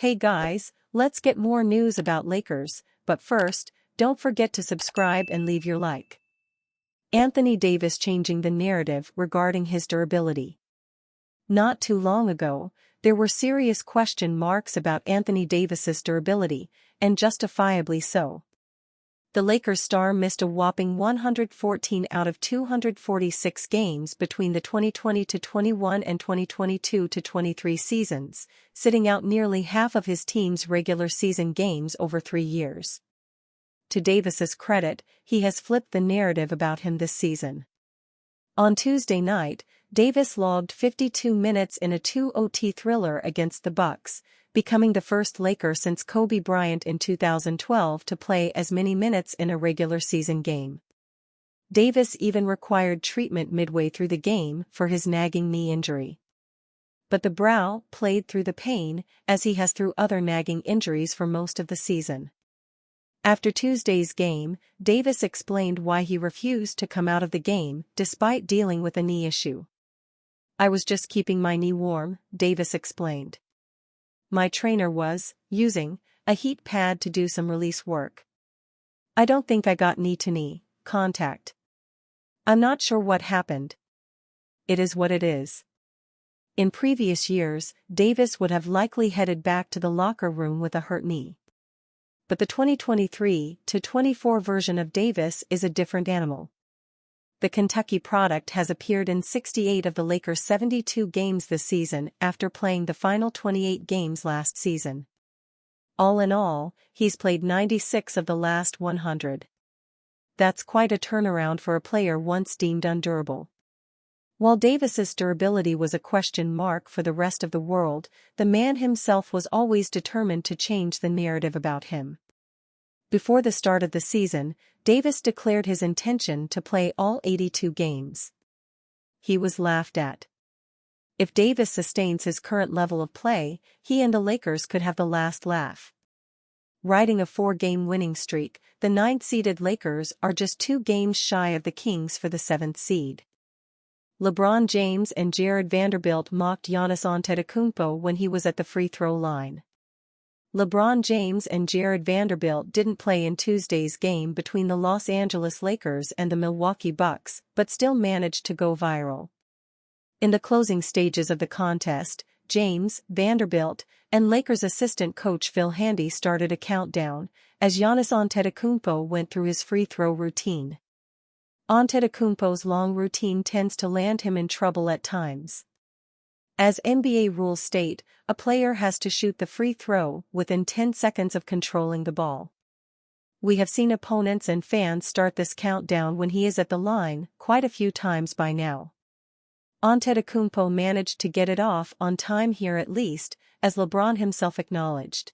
Hey guys, let's get more news about Lakers, but first, don't forget to subscribe and leave your like. Anthony Davis changing the narrative regarding his durability. Not too long ago, there were serious question marks about Anthony Davis's durability, and justifiably so. The Lakers star missed a whopping 114 out of 246 games between the 2020-21 and 2022-23 seasons, sitting out nearly half of his team's regular season games over 3 years. To Davis's credit, he has flipped the narrative about him this season. On Tuesday night, Davis logged 52 minutes in a 2-OT thriller against the Bucks, becoming the first Laker since Kobe Bryant in 2012 to play as many minutes in a regular season game. Davis even required treatment midway through the game for his nagging knee injury. But the Brow played through the pain, as he has through other nagging injuries for most of the season. After Tuesday's game, Davis explained why he refused to come out of the game despite dealing with a knee issue. "I was just keeping my knee warm," Davis explained. "My trainer was using a heat pad to do some release work. I don't think I got knee-to-knee contact. I'm not sure what happened. It is what it is." In previous years, Davis would have likely headed back to the locker room with a hurt knee. But the 2023-24 version of Davis is a different animal. The Kentucky product has appeared in 68 of the Lakers' 72 games this season after playing the final 28 games last season. All in all, he's played 96 of the last 100. That's quite a turnaround for a player once deemed undurable. While Davis's durability was a question mark for the rest of the world, the man himself was always determined to change the narrative about him. Before the start of the season, Davis declared his intention to play all 82 games. He was laughed at. If Davis sustains his current level of play, he and the Lakers could have the last laugh. Riding a 4-game winning streak, the 9th-seeded Lakers are just 2 games shy of the Kings for the 7th seed. LeBron James and Jared Vanderbilt mocked Giannis Antetokounmpo when he was at the free throw line. LeBron James and Jared Vanderbilt didn't play in Tuesday's game between the Los Angeles Lakers and the Milwaukee Bucks, but still managed to go viral. In the closing stages of the contest, James, Vanderbilt, and Lakers assistant coach Phil Handy started a countdown, as Giannis Antetokounmpo went through his free throw routine. Antetokounmpo's long routine tends to land him in trouble at times. As NBA rules state, a player has to shoot the free throw within 10 seconds of controlling the ball. We have seen opponents and fans start this countdown when he is at the line quite a few times by now. Antetokounmpo managed to get it off on time here at least, as LeBron himself acknowledged.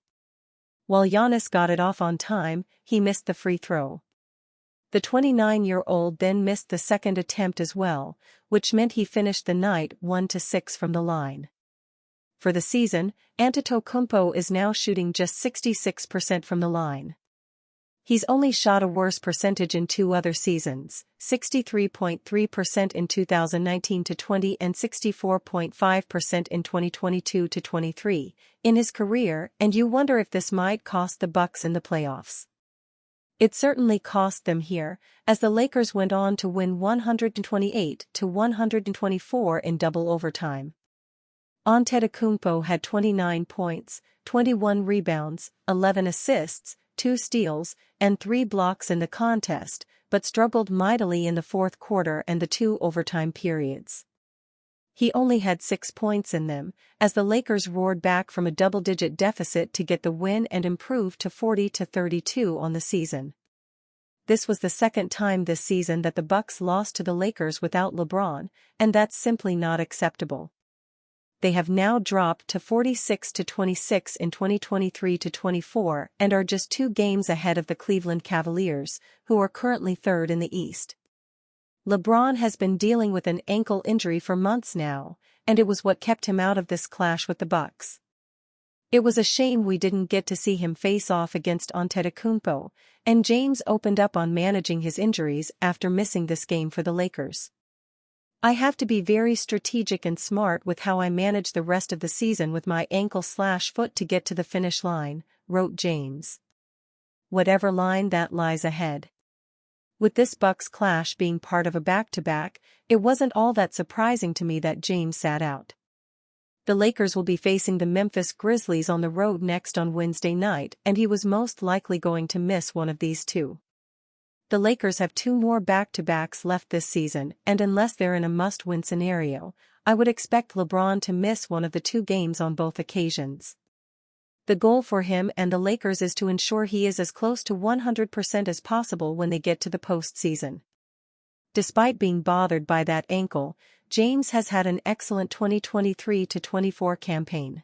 While Giannis got it off on time, he missed the free throw. The 29-year-old then missed the second attempt as well, which meant he finished the night 1-6 from the line. For the season, Antetokounmpo is now shooting just 66% from the line. He's only shot a worse percentage in 2 other seasons, 63.3% in 2019-20 and 64.5% in 2022-23, in his career, and you wonder if this might cost the Bucks in the playoffs. It certainly cost them here, as the Lakers went on to win 128-124 in double overtime. Antetokounmpo had 29 points, 21 rebounds, 11 assists, 2 steals, and 3 blocks in the contest, but struggled mightily in the fourth quarter and the 2 overtime periods. He only had 6 points in them, as the Lakers roared back from a double-digit deficit to get the win and improve to 40-32 on the season. This was the second time this season that the Bucks lost to the Lakers without LeBron, and that's simply not acceptable. They have now dropped to 46-26 in 2023-24 and are just 2 games ahead of the Cleveland Cavaliers, who are currently 3rd in the East. LeBron has been dealing with an ankle injury for months now, and it was what kept him out of this clash with the Bucks. It was a shame we didn't get to see him face off against Antetokounmpo, and James opened up on managing his injuries after missing this game for the Lakers. I have to be very strategic and smart with how I manage the rest of the season with my ankle/foot to get to the finish line, wrote James. Whatever line that lies ahead. With this Bucks clash being part of a back-to-back, it wasn't all that surprising to me that James sat out. The Lakers will be facing the Memphis Grizzlies on the road next on Wednesday night, and he was most likely going to miss one of these two. The Lakers have 2 more back-to-backs left this season, and unless they're in a must-win scenario, I would expect LeBron to miss one of the 2 games on both occasions. The goal for him and the Lakers is to ensure he is as close to 100% as possible when they get to the postseason. Despite being bothered by that ankle, James has had an excellent 2023-24 campaign.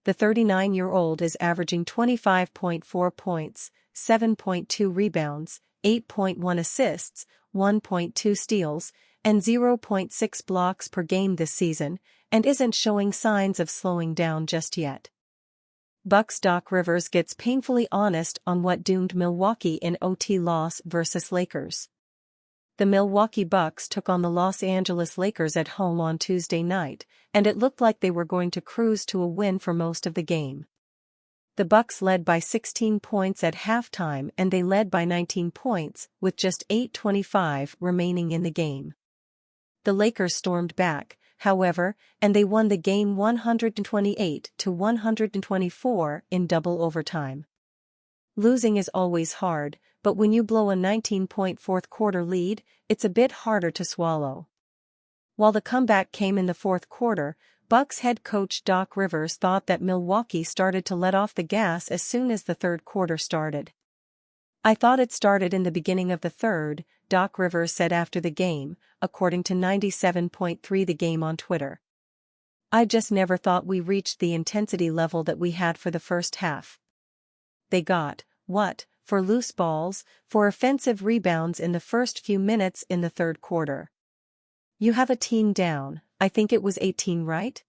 The 39-year-old is averaging 25.4 points, 7.2 rebounds, 8.1 assists, 1.2 steals, and 0.6 blocks per game this season, and isn't showing signs of slowing down just yet. Bucks' Doc Rivers gets painfully honest on what doomed Milwaukee in OT loss versus Lakers. The Milwaukee Bucks took on the Los Angeles Lakers at home on Tuesday night, and it looked like they were going to cruise to a win for most of the game. The Bucks led by 16 points at halftime, and they led by 19 points, with just 8:25 remaining in the game. The Lakers stormed back, however, and they won the game 128-124 in double overtime. Losing is always hard, but when you blow a 19-point fourth-quarter lead, it's a bit harder to swallow. While the comeback came in the fourth quarter, Bucks head coach Doc Rivers thought that Milwaukee started to let off the gas as soon as the third quarter started. "I thought it started in the beginning of the third," Doc Rivers said after the game, according to 97.3 The Game on Twitter. "I just never thought we reached the intensity level that we had for the first half. They got, what, for loose balls, for offensive rebounds in the first few minutes in the third quarter. You have a team down, I think it was 18, right?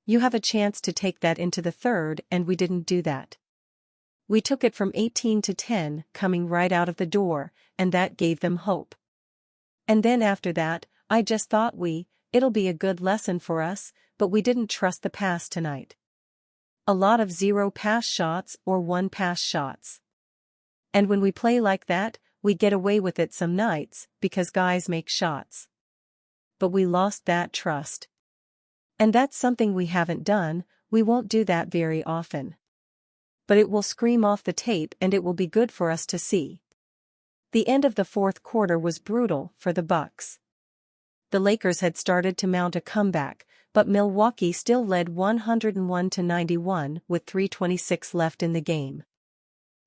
You have a chance to take that into the third, and we didn't do that. We took it from 18-10 coming right out of the door, and that gave them hope. And then after that, I just thought it'll be a good lesson for us, but we didn't trust the pass tonight. A lot of 0 pass shots or 1 pass shots. And when we play like that, we get away with it some nights, because guys make shots. But we lost that trust. And that's something we haven't done, we won't do that very often. But it will scream off the tape and it will be good for us to see." The end of the fourth quarter was brutal for the Bucks. The Lakers had started to mount a comeback, but Milwaukee still led 101-91 with 3:26 left in the game.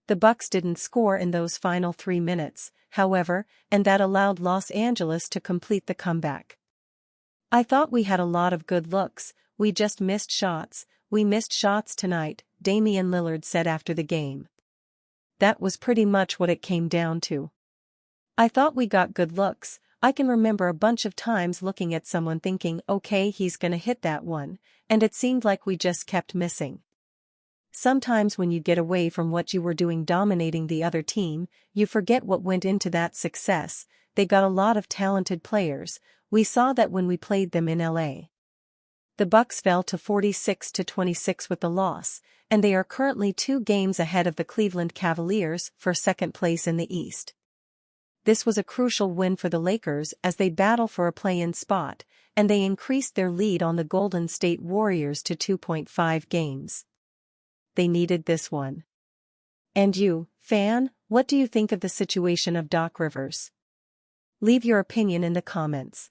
The Bucks didn't score in those final 3 minutes, however, and that allowed Los Angeles to complete the comeback. "I thought we had a lot of good looks, we just missed shots. We missed shots tonight," Damian Lillard said after the game. That was pretty much what it came down to. "I thought we got good looks. I can remember a bunch of times looking at someone thinking, okay, he's gonna hit that one, and it seemed like we just kept missing. Sometimes when you get away from what you were doing dominating the other team, you forget what went into that success. They got a lot of talented players. We saw that when we played them in LA. The Bucks fell to 46-26 with the loss, and they are currently 2 games ahead of the Cleveland Cavaliers for second place in the East. This was a crucial win for the Lakers as they battle for a play-in spot, and they increased their lead on the Golden State Warriors to 2.5 games. They needed this one. And you, fan, what do you think of the situation of Doc Rivers? Leave your opinion in the comments.